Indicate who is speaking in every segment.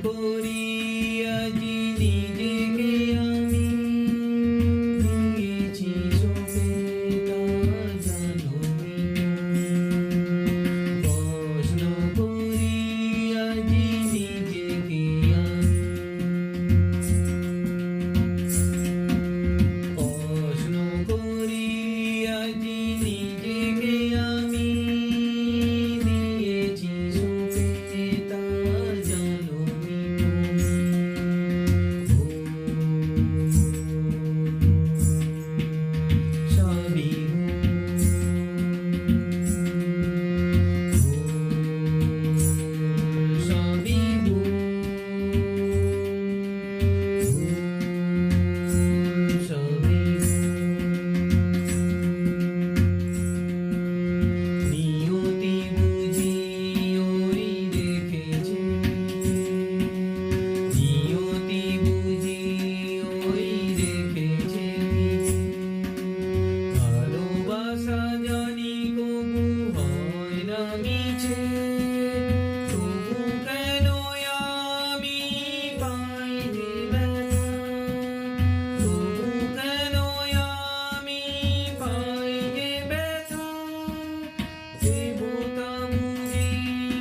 Speaker 1: করি আজি নিজেকে আমি দিয়েছি সবে তা জানো প্রশ্ন করি আজি নিজেকে আমি প্রশ্ন করি আজি নিজেকে আমি দিয়েছি সবে তা জানো সবই সবই সবই নিয়তি বুঝি ওই রেখেছে নিয়তি বুঝি ওই রেখেছে ভালোবাসা জানি কবু হয় না মিছে তবু কেন আমি পাই যে ব্যথা তবু কেন আমি পাই যে ব্যথা দেবতা বুঝি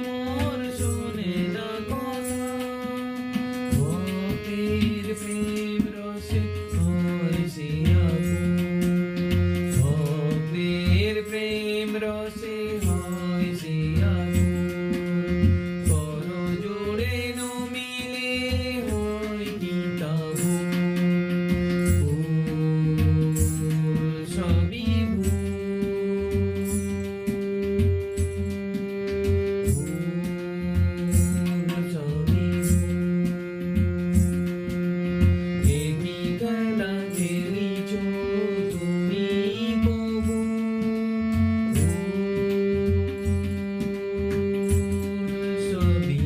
Speaker 1: মোর শোনে না কথা ভক্তের প্রেম রসে হয় সে আগুন ভক্তের প্রেম রসে হয় সে আগুন কর জোড়ে ন মিলে হয় কি তাবু সবই সবই একই খেলা খেলিছ তুমি প্রভু সবই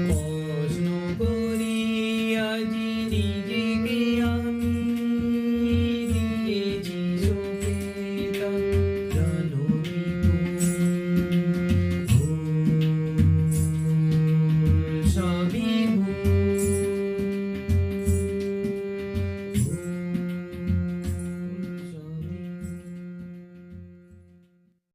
Speaker 1: প্রশ্ন করি আজি